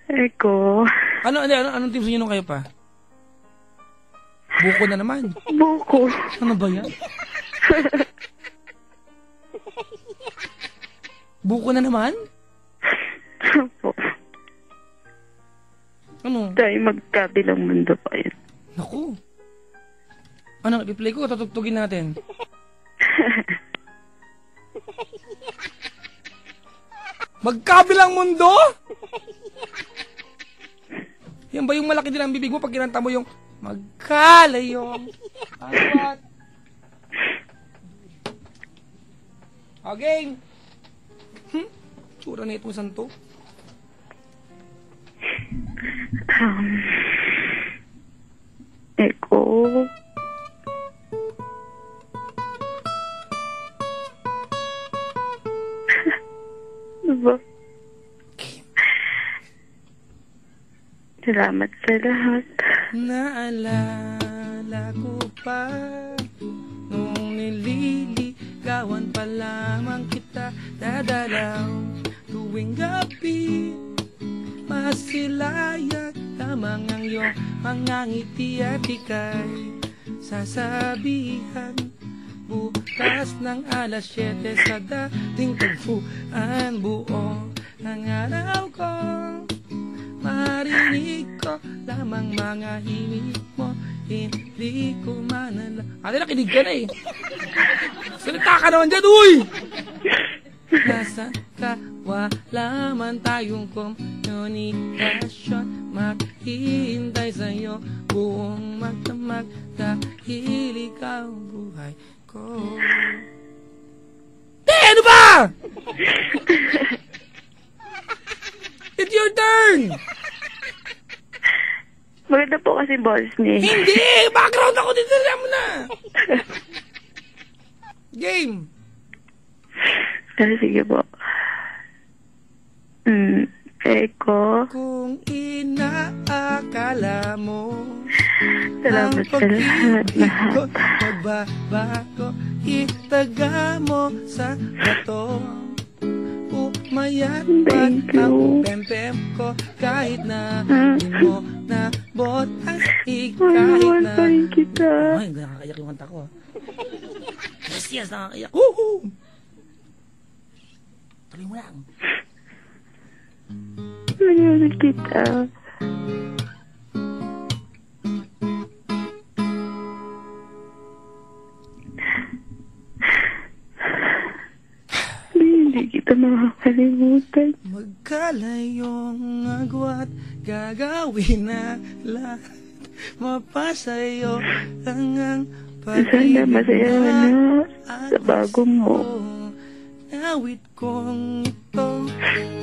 Eko. Anong team song nyo kayo pa? Buko na naman. Buko. Ano ba yan? Buko na naman? Opo. Ano? Tayo magkabilang mundo pa yun. Naku. Ano, i-play ko, tutugtugin natin. Magkabilang mundo? Yan ba yung malaki din ang bibig mo pag kinanta mo yung magkalayong awat? Okay. Tsura na itong santo. Eko. Diba? Salamat sa lahat. Naalala ko pa nung nililigawan pa lamang kita, dadalaw tuwing gabi. Masilayan lamang ang iyong mga ngiti at ika'y sasabihan. Bukas ng alas 7 sa dating tagpuan, buong ang araw ko. Marinig ko lamang mga himig mo, hindi ko manala. Ate, nakinig ka na eh. Salita ka naman dyan, uy! Nasaan ka? Wala man tayong komunikasyon. Maghihintay sa'yo buong magdamag, dahil ikaw ang buhay ko. Ano ba? It's your turn! Maganda po kasi boss niya. Hindi! Background ako dito, alam mo na! Game! Sige po. Eko. Kung inaakala mo Salamat sa lahat. Magbabago, itaga mo sa bato. Umayat ba't ang pempem ko kahit na di mo nabot ang kahit na. Kita. Ay, nakakayak yung kanta ko. Yes, nakakayak. Woohoo! Tuloy mo lang. Mahal kita. Hindi kita makakalimutan. Magkalayong agwat, gagawin na lahat. Mapasayo lang ang Sana masaya na sa bago mo. Nawit kong ito,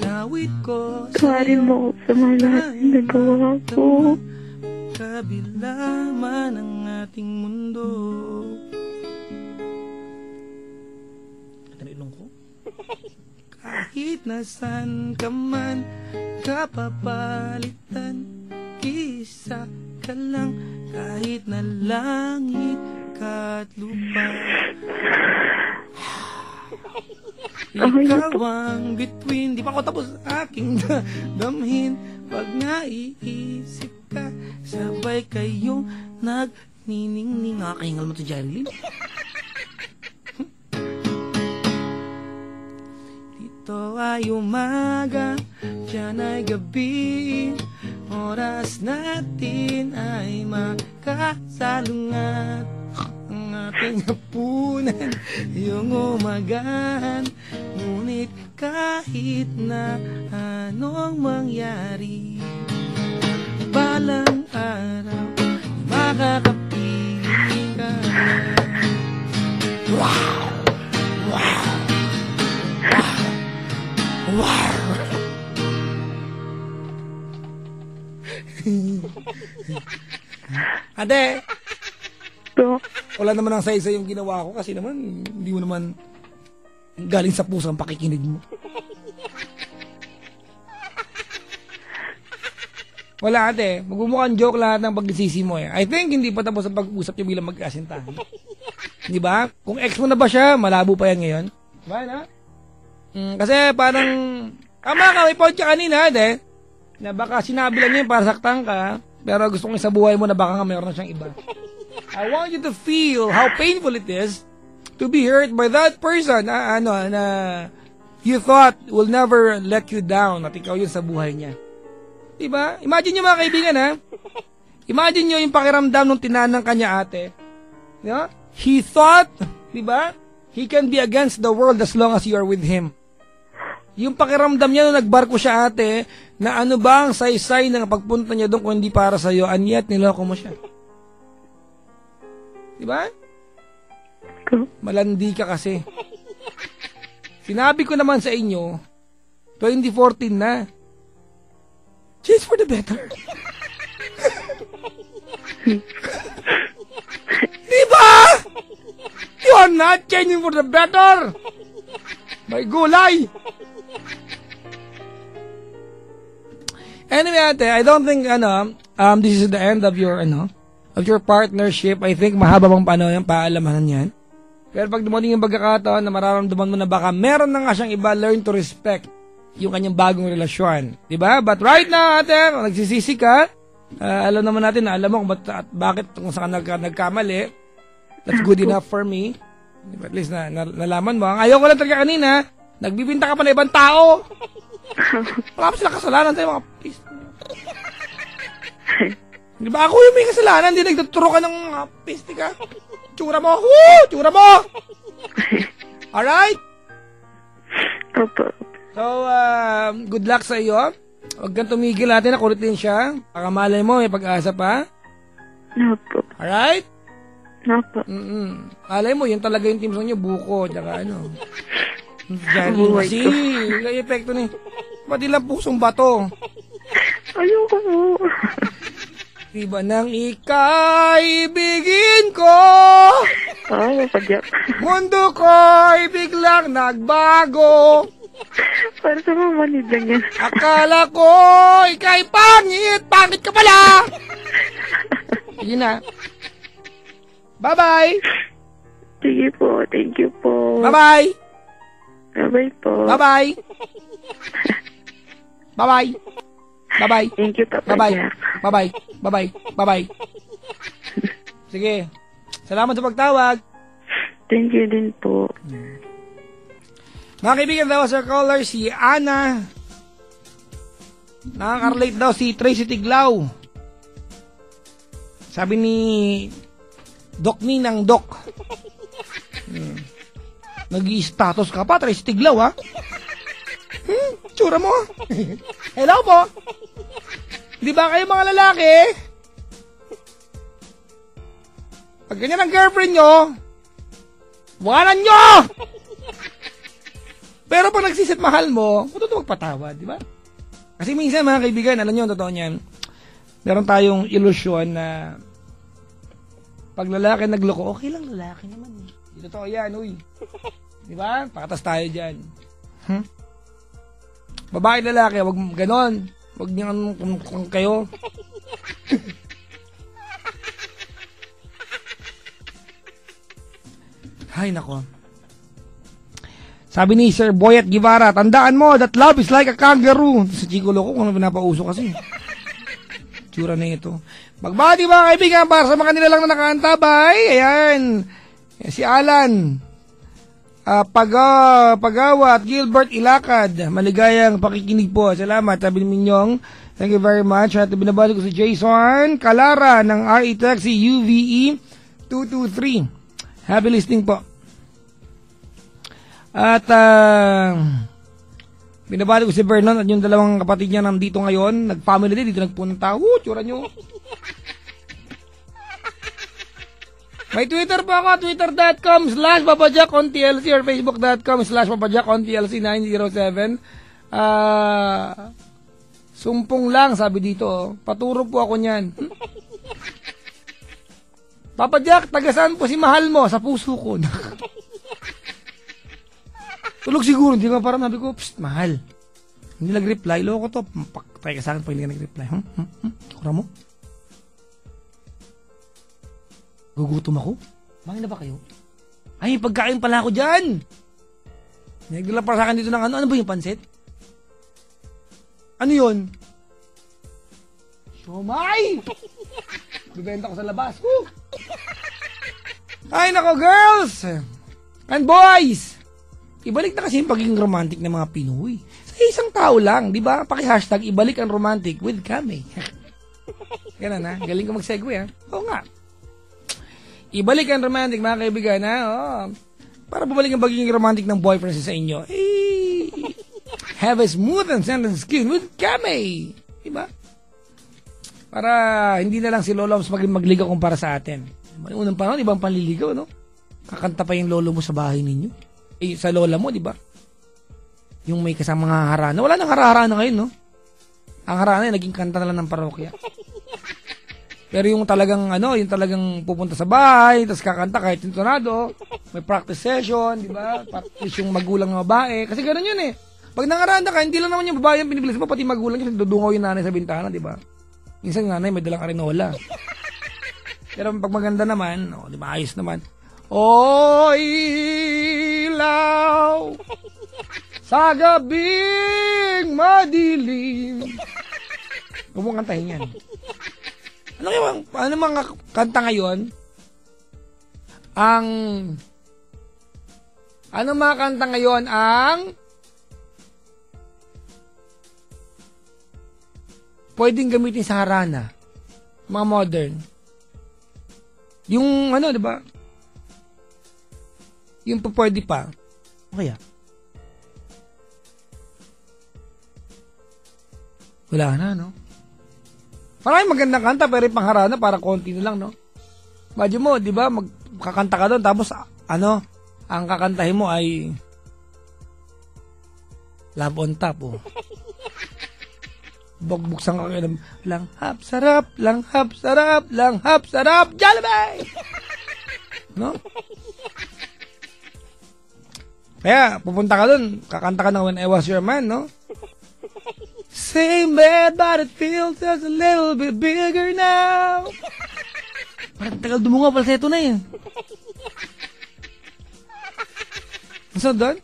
nawit ko Tuwarin mo sa mga lahat na nagawa ko. kabila man ang ating mundo. Ito na ilong ko. Kahit nasan ka man, kapapalitan, isa ka lang, kahit na langit ka't lupa. Ikaw ang between. Di pa ako tapos aking damhin. Pag naiisip ka, sabay kayong nagniningning. Nakakahingal mo to, Jerilyn. Dito ay umaga, dyan ay gabi. Oras natin ay makasalungat. Ang ating hapunan, yung umagahan. Ngunit kahit na anong mangyari, balang araw, makakapiling ka na. Wow! Wow! Wow! Ate! Wala naman ang say-say yung ginawa ko kasi naman, hindi mo naman galing sa puso ang pakikinig mo. Wala ate, magmumukhang joke lahat ng pagsisisi mo eh. I think hindi pa tapos ang pag-usap niyo bilang mag-asintahan. Di ba? Kung ex mo na ba siya, malabo pa yan ngayon. Diba na? Kasi parang, tama ka, may point ka kanina ate, na baka sinabi lang niya para saktan ka, pero gusto kong sa buhay mo na baka nga mayroon na siyang iba. I want you to feel how painful it is to be hurt by that person na you thought will never let you down at ikaw yun sa buhay niya. Diba? Imagine nyo mga kaibigan ha. Imagine nyo yung pakiramdam nung tinanang kanya ate. Diba? He thought, diba? He can be against the world as long as you are with him. Yung pakiramdam niya nung nagbarko siya ate, na ano ba ang saysay ng pagpunta niya doon kung hindi para sa'yo, and yet niloko mo siya. Diba? Malandi ka kasi. Sinabi ko naman sa inyo, 2014 na. Change for the better. Diba? You are not changing for the better. May gulay. Anyway, ate, I don't think, this is the end of your, of your partnership. I think mahaba pang panahon yan, paalamanan yan. Pero pag dumating yung pagkakataon na mararamdaman mo na baka meron na nga siyang iba, learn to respect yung kanyang bagong relasyon. Diba? But right now, ate, kung nagsisisi ka, alam naman natin na alam mo kung bakit kung saan nagkamali. That's good enough for me. Diba? At least nalaman mo. Ang ayaw ko lang talaga kanina, nagbibinta ka pa na ibang tao. Wala pa sila kasalanan tayo mga pis. Diba ako yung may kasalanan, hindi nagtuturo ka ng pisti ka. Tsura mo! Woo! Tsura mo! Alright? Opo. So, good luck sa iyo. Huwag kang tumigil natin na kulitin siya. Baka malay mo, may pag-asa pa. Opo. Alright? Opo. Malay mo, yun talaga yung team song niyo, buko, tsaka Janine, kasi, may epekto ni. Pati lang pusong bato. Ayoko mo. Diba nang ikaibigin ko? Mapadyak. Mundo ko'y biglang nagbago. Para sa mamanid lang yan. Akala ko, ikay pangit! Pangit ka pala! Sige na. Bye-bye! Sige po, thank you po. Bye-bye! Bye-bye po. Bye-bye! Bye-bye! Bye-bye! Thank you, Papa Bye-bye! Jack. Bye-bye! Bye-bye! Bye-bye! Sige. Salamat sa pagtawag. Thank you din po. Mga kaibigan daw sa caller, si Ana. Nakaka-relate daw si Tracy Tiglaw. Sabi ni Doc Ninang Doc. Nag-i-status ka pa, Tracy Tiglaw, ha? Tsura mo. Hello po. Di ba kayo mga lalaki? Pag ganyan ang girlfriend nyo, walan nyo! Pero pag nagsisit mahal mo, matuto magpatawad, di ba? Kasi minsan mga kaibigan, alam nyo, totoo niyan, meron tayong ilusyon na pag lalaki nagloko, okay lang lalaki naman. Di totoo yan, uy. Di ba? Pakatas tayo dyan. Babae lalaki, wag ganon. Wag niyo kung kayo. Ay, nako. Sabi ni Sir Boyet Guevara, tandaan mo that love is like a kangaroo. Sa chikolo ko, kung ano pinapauso kasi. Tsura na ito. Magbati ba kaibigan para sa mga nilalang na nakaantabay? Ayan. Si Alan. Pagawa at Gilbert Ilacad. Maligayang pakikinig po. Salamat. Sabi ni Minyong, thank you very much. At binabalik ko si Jason Calara ng RE Taxi UVE 223. Happy listening po. At binabalik ko si Vernon at yung dalawang kapatid niya nandito ngayon. Nag-family din, dito nagpunta. Tsura nyo. May Twitter po ako, twitter.com/papajacontlc or facebook.com/papajacontlc907. Sumpong lang, sabi dito. Paturo po ako niyan. Papa Jack, tagasaan po si mahal mo sa puso ko. Tulog siguro, hindi nga parang sabi ko, psst, mahal. Hindi nag-reply, loko to. Patay ka sa akin pag hindi ka nag-reply. Kura mo? Gugutom ako? Bakit na ba kayo? Ay, pagkain pala ako dyan. Nagdala para sa akin dito ng ano ba yung pansit? Ano yun? Siomay! Bibenta ko sa labas. Ay, nako girls! And boys! Ibalik na kasi yung pagiging romantic ng mga Pinoy. Sa isang tao lang, di ba? Paki-hashtag, ibalik ang romantic with Kame. Ganun ha? Galing ko mag-segue ha? Oo nga. Ibalik ang romantic, mga kaibigan, ha? Oh. Para bumalik ang pagiging romantic ng boyfriend sa inyo. Have a smooth and sentient skin with Kame. Diba? Para hindi na lang si Loloms magligaw kumpara sa atin. Unang panahon, ibang panliligaw, no? Kakanta pa yung lolo mo sa bahay ninyo. Sa lola mo, diba? Yung may kasamang harana. Wala nang harana ngayon, no? Ang harana, naging kanta na lang ng parokya. Pero yung talagang yung talagang pupunta sa bahay, tapos kakanta kahit intonado, may practice session, di ba? Practice yung magulang ng babae. Kasi gano'n yun eh. Pag nangaranda ka, hindi lang naman yung babae yung pinibilis mo, pati magulang kasi dudungaw yung nanay sa bintana, di ba? Minsan yung nanay may dalang arenola. Pero pag maganda naman, di ba, ayos naman. O ilaw sa gabing madilim. Huwag mong kantahin yan. Ano mga kanta ngayon? Ano mga kanta ngayon ang pwedeng gamitin sa harana? Mga modern. Yung di ba? Yung pwede pa. Kaya? Wala na, no? Maraming magandang kanta pero yung pangharana para konti na lang, no? Imagine mo, di ba, magkakanta ka doon tapos ang kakantahin mo ay Love on Top, oh. Bugbuksan ka kayo ng langhap sarap, langhap sarap, langhap sarap, Jollibee! No? Kaya, pupunta ka dun, kakanta ka ng When I Was Your Man, no? Same bed, but it feels just a little bit bigger now. Parang tagal dumunga, falsetto na yun. Saan doon?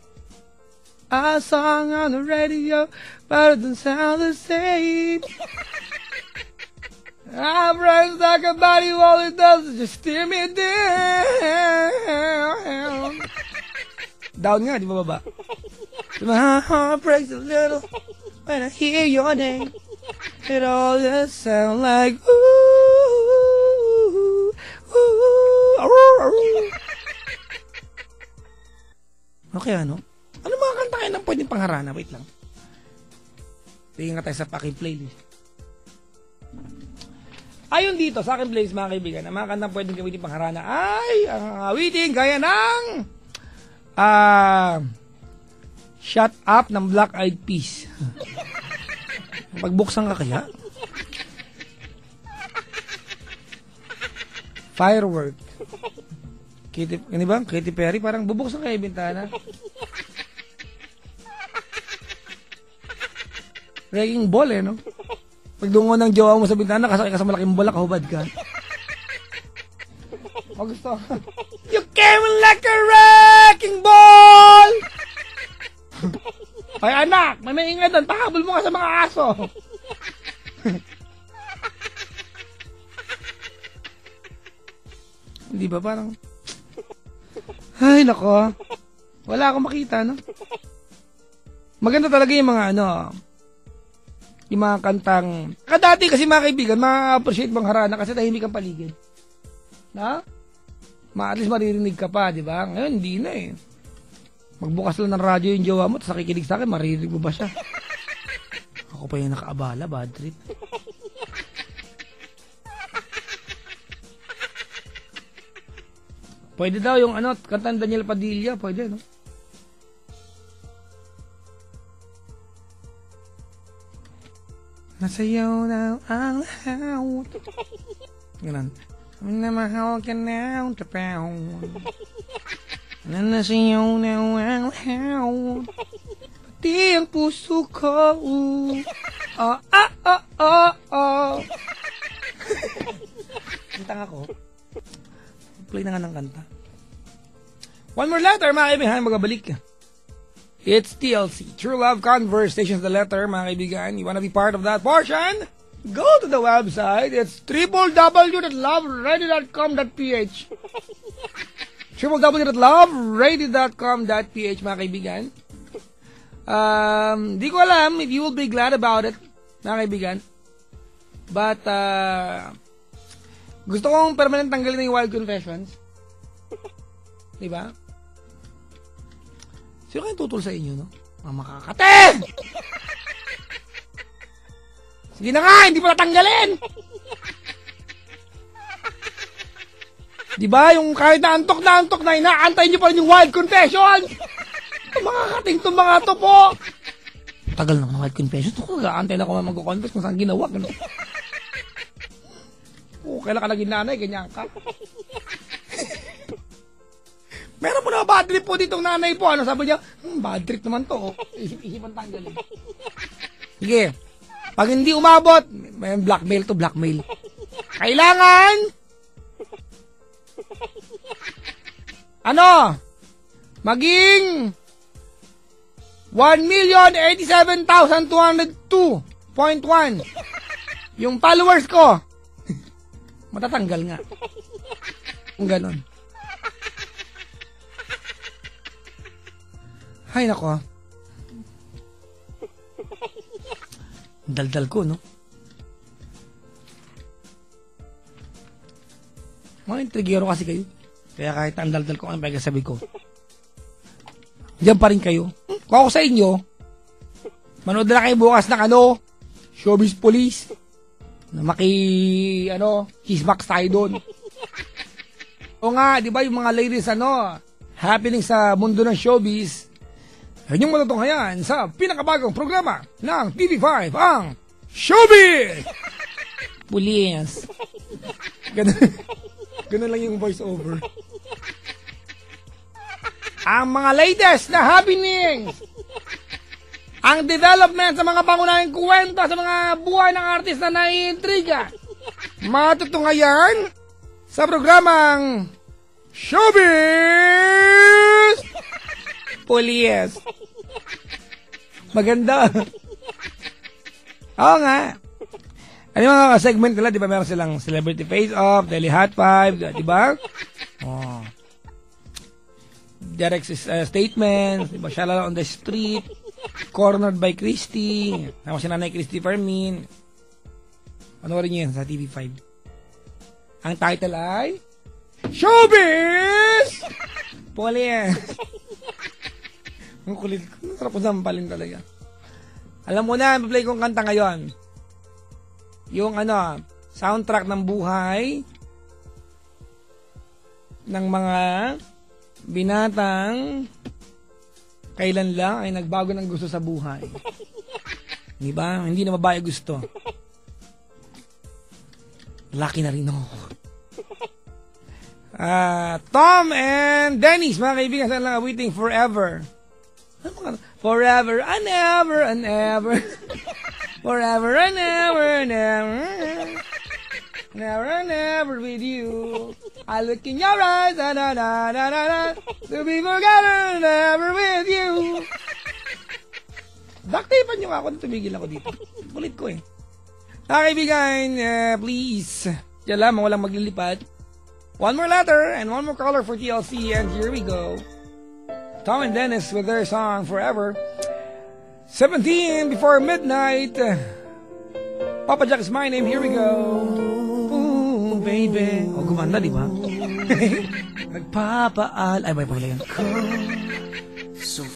A song on the radio, but it doesn't sound the same. I'm right like a body, all it does is just steer me down. Down nga, di ba baba? My heart breaks a little when I hear your name. It all just sounds like ooh, ooh, ooh. Okay, ano? Ano mga kanta kayo nang pwedeng pangharana? Wait lang. Tingin nga tayo sa aking playlist. Ayon dito sa aking playlist, mga kaibigan, ang mga kantang pwedeng gamitin pangharana ay ang awiting gaya ng Shut Up ng Black Eyed Peas. Pagbuksan ka kaya? Firework. Ano ba? Katy Perry, parang bubuksan kayo yung bintana. Wrecking Ball, no? Pag dungo ng jowa mo sa bintana, kasakay ka sa malaking bola, kahubad ka. Gusto. You came like a wrecking ball! Ay, anak, may maingay doon. Pahabol mo ka sa mga aso. Hindi ba parang... Ay, nako. Wala akong makita, no? Maganda talaga yung mga yung mga kantang... Kadati kasi mga kaibigan, ma-appreciate bang harana kasi tahimik ang paligid. Na? At least maririnig ka pa, di ba? Ngayon, hindi na eh. Magbukas lang ng radyo yung jowa mo, tapos nakikinig sa akin, maririnig mo ba siya? Ako pa yung nakaabala, bad trip. Pwede daw yung kanta ng Daniel Padilla, pwede, no? Nasayaw na ang lahat. Ganun. Namahal ka na ang tapaw. Nasayaw na ang lahat. Pati ang puso ko. Oh, oh, oh, oh, oh. Kantang ako. Play na nga ng kanta. One more letter, mga kaibigan, magabalik ka. It's TLC, True Love Conversations, the letter, mga kaibigan. You wanna be part of that portion? Go to the website. It's www.loveradio.com.ph www.loveradio.com.ph, mga kaibigan. Di ko alam if you will be glad about it, mga kaibigan. But, gusto kong permanent tanggalin yung Wild Confessions. Diba? Sino kayong tutol sa inyo, no? Mga makakate! Sige na nga, hindi pa natanggalin! Diba, yung kahit na antok na inaantay nyo pa rin yung Wild Confessions! Itong mga kating itong mga to po! Tagal naman ng Wild Confessions. Ito, gaantay na ako mag-confess kung saan ginawa. Gano'n. Kailan ka naging nanay, ganyan ka. Meron mo na bad trip po ditong nanay po. Ano sabi niya? Bad trip naman to. Isip-isipan tanggalin. Sige. Pag hindi umabot, may blackmail to blackmail. Kailangan maging 1,087,202.1 yung followers ko. Matatanggal nga. Kung ganon. Ay, nako. Daldal ko, no? Mga intrigero kasi kayo. Kaya kahit ang daldal ko, ang pagkasabi ko. Diyan pa rin kayo. Kung ako sa inyo, manood na kayo bukas ng Showbiz Police. Na chismax tayo doon. O nga, di ba yung mga ladies, happening sa mundo ng showbiz, yung matutunghayan sa pinakabagong programa ng TV5, ang Showbiz! Police. Ganun lang yung voice over. ang mga latest na happenings, ang development sa mga pangunahing kwento sa mga buhay ng artista na iintriga. Matutunghayan sa programang Showbiz Police. Maganda. Oo nga. Ano yung mga segment nila, di ba meron silang Celebrity Face-Off, Daily Hot 5, di ba? Oh. Derek's statements, di ba? Shalala on the Street, Cornered by Christy, naman si Nanay Christy Fermin. Panoorin niyo yan sa TV5. Ang title ay Showbiz Police. Ang kulit ko. Sarap ko sampalin talaga. Alam mo na, play kong kanta ngayon. Yung soundtrack ng buhay ng mga binatang kailan lang ay nagbago ng gusto sa buhay. Di ba? Hindi na babae gusto. Laki na rin ako. Tom and Dennis, mga kaibigan, saan lang waiting forever. Forever and ever and ever. Forever and ever and ever. Never and ever with you. I look in your eyes, da da da da da, to be forgotten never with you. Daktipan nyo ako, tumigil ako dito. Kulit ko eh. Kaibigan, please. Diyan lamang, walang maglilipat. One more letter and one more caller for TLC, and here we go. Tom and Dennis with their song Forever. 17 before midnight. Papa Jack is my name, here we go. Ooh, baby. Oh, gumanda, di ba? Nagpapaal. Ay, may pala yan.